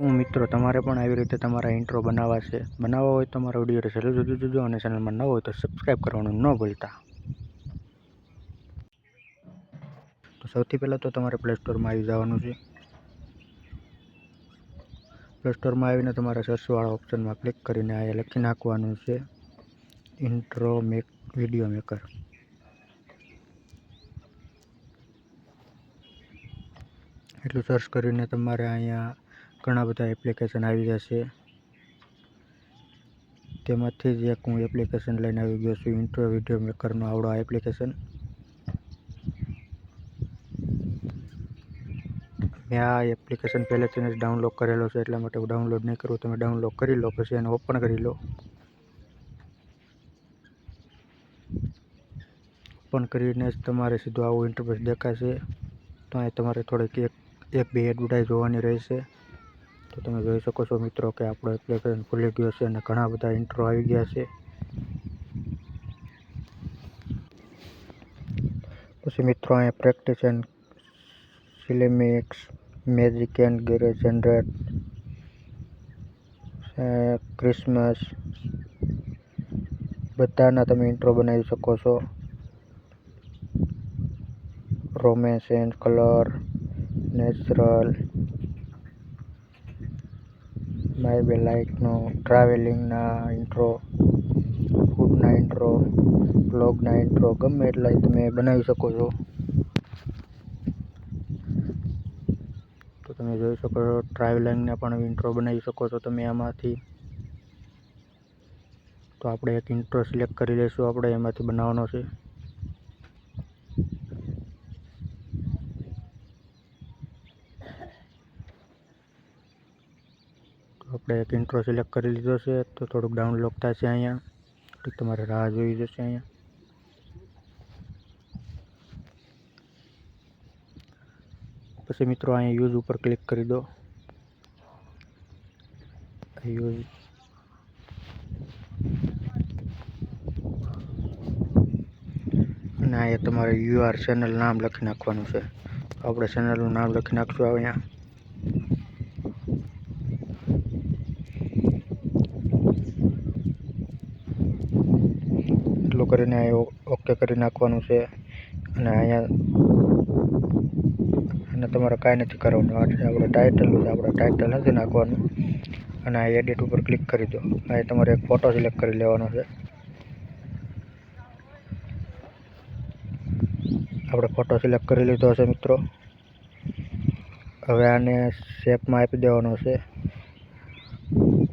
મિત્રો તમારે પણ આવી રીતે તમારા ઇન્ટ્રો બનાવવા હોય તો મારા વિડીયો ચાલુ જોજો અને ચેનલમાં ન હોય તો સબસ્ક્રાઈબ કરવાનું ન ભૂલતા. તો સૌથી પહેલાં તો તમારે પ્લે સ્ટોરમાં આવી જવાનું છે. પ્લે સ્ટોરમાં આવીને તમારે સર્ચવાળા ઓપ્શનમાં ક્લિક કરીને અહીંયા લખી નાખવાનું છે ઇન્ટ્રો વિડીયો મેકર. એટલું સર્ચ કરીને તમારે અહીંયા ઘણા બધા એપ્લિકેશન આવી જશે. તેમાંથી જ એક હું એપ્લિકેશન લઈને આવી ગયો છું, ઇન્ટ્રો વિડીયો મેકરનો આવડો આ એપ્લિકેશન. મેં આ એપ્લિકેશન પહેલેથી જ ડાઉનલોડ કરેલો છે, એટલા માટે હું ડાઉનલોડ નહીં કરું. તમે ડાઉનલોડ કરી લો, પછી એને ઓપન કરી લો. ઓપન કરીને જ તમારે સીધું આવું ઇન્ટરફેસ દેખાશે. તો અહીં તમારે થોડીક એક બે એડવર્ટાઇઝ જોવાની રહેશે. તો તમે જોઈ શકો છો મિત્રો કે આપણો એપ્લિકેશન ખુલી ગયો છે અને ઘણા બધા ઇન્ટ્રો આવી ગયા છે. પછી મિત્રો અહીંયા practice and cinematics, magic and garage generate, Christmas, બધાના તમે ઇન્ટ્રો બનાવી શકો છો. રોમેન્સ એન્ડ કલર, નેચરલ, માય બે લાઇકનો, ટ્રાવેલિંગના ઇન્ટ્રો, ફૂડના ઇન્ટ્રો, બ્લોગના ઇન્ટ્રો, ગમે એટલા તમે બનાવી શકો છો. તો તમે જોઈ શકો છો ટ્રાવેલિંગના પણ ઇન્ટ્રો બનાવી શકો છો તમે આમાંથી. તો આપણે એક ઇન્ટ્રો સિલેક્ટ કરી લઈશું, આપણે એમાંથી બનાવવાનો છે. આપણે એક ઇન્ટ્રો સિલેક્ટ કરી લીધો છે. તો થોડુંક ડાઉનલોડ થશે અહીંયા, તો તમારે રાહ જોઈ જશે અહીંયા. પછી મિત્રો અહીંયા યુઝ ઉપર ક્લિક કરી દો. યુઝ અને અહીંયા તમારે યુઆર ચેનલ નામ લખી નાખવાનું છે. આપણે ચેનલનું નામ લખી નાખશું અહીંયા. એટલું કરીને અહીંયા ઓકે કરી નાખવાનું છે. અને અહીંયા તમારે કાંઈ નથી કરવાનું. આપણે ટાઇટલ નથી નાખવાનું. અને આ એડિટ ઉપર ક્લિક કરી દો. અહીં તમારે એક ફોટો સિલેક્ટ કરી લેવાનો છે. આપણે ફોટો સિલેક્ટ કરી લીધો છે મિત્રો. હવે આને શેપમાં આપી દેવાનો છે.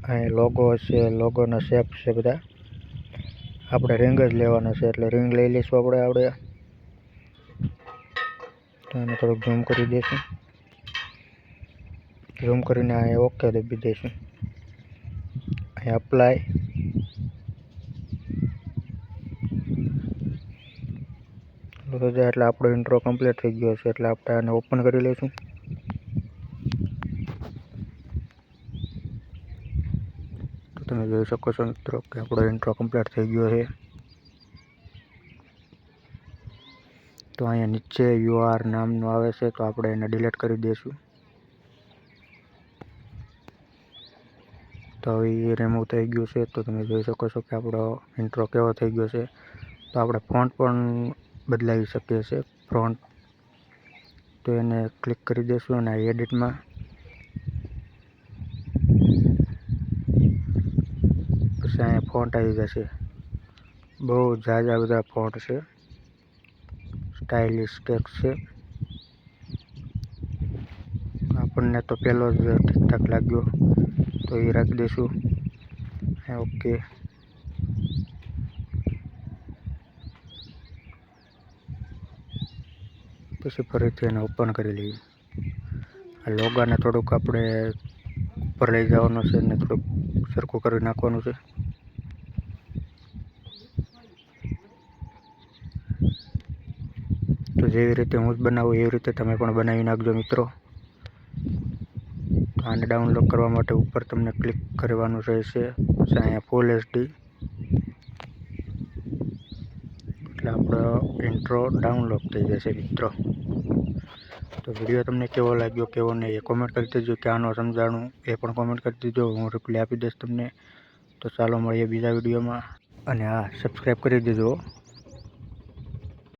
અહીં લોગો છે, લોગોના શેપ છે બધા. આપણે રિંગ જ લેવાનો છે, એટલે રિંગ લઈ લઈશું આપણે. તો એને થોડુંક ઝૂમ કરી દઈશું. ઝૂમ કરીને અહીં ઓકે દબી દઈશું. અહીં અપ્લાય, એટલે આપણો ઇન્ટ્રો કમ્પ્લીટ થઈ ગયો છે. એટલે આપણે આને ઓપન કરી લઈશું. તો તમે જોઈ શકો છો મિત્રો કે આપણો ઇન્ટ્રો કમ્પ્લીટ થઈ ગયો છે. તો અહીંયા નીચે યુઆર નામનું આવે છે, તો આપણે એને ડિલીટ કરી દઈશું. તો હવે એ રિમૂવ થઈ ગયું છે. તો તમે જોઈ શકો છો કે આપણો ઇન્ટ્રો કેવો થઈ ગયો છે. તો આપણે ફોન્ટ પણ બદલાવી શકીએ છીએ. ફોન્ટ તો એને ક્લિક કરી દઈશું અને એડિટમાં પછી અહીંયા ફોન્ટ આવી જશે. બહુ ઝાઝા બધા ફોન્ટ છે, સ્ટાઇલિશ ટેક્સ્ટ છે. આપણને તો પહેલો જ ઠીકઠાક લાગ્યો, તો એ રાખી દઈશું. ઓકે. પછી ફરીથી એને ઓપન કરી લઈએ. આ લોગાને થોડુંક આપણે ઉપર લઈ જવાનું છે અને થોડુંક સરખું કરી નાખવાનું છે. તો જેવી રીતે હું જ બનાવું એવી રીતે તમે પણ બનાવી નાખજો મિત્રો. તો આને ડાઉનલોડ કરવા માટે ઉપર તમને ક્લિક કરવાનું રહેશે. પછી અહીંયા ફૂલ એચડી, એટલે આપણો ઇન્ટ્રો ડાઉનલોડ થઈ જશે મિત્રો. તો તો વિડીયો તમને કેવો લાગ્યો કેવો નહીં એ કોમેન્ટ કરી દેજો, કે આનો સમજાણું એ પણ કોમેન્ટ કરી દેજો, હું રિપ્લાય આપી દઈશ તમને. તો ચાલો મળીએ બીજા વિડીયોમાં, અને હા, સબસ્ક્રાઈબ કરી દેજો.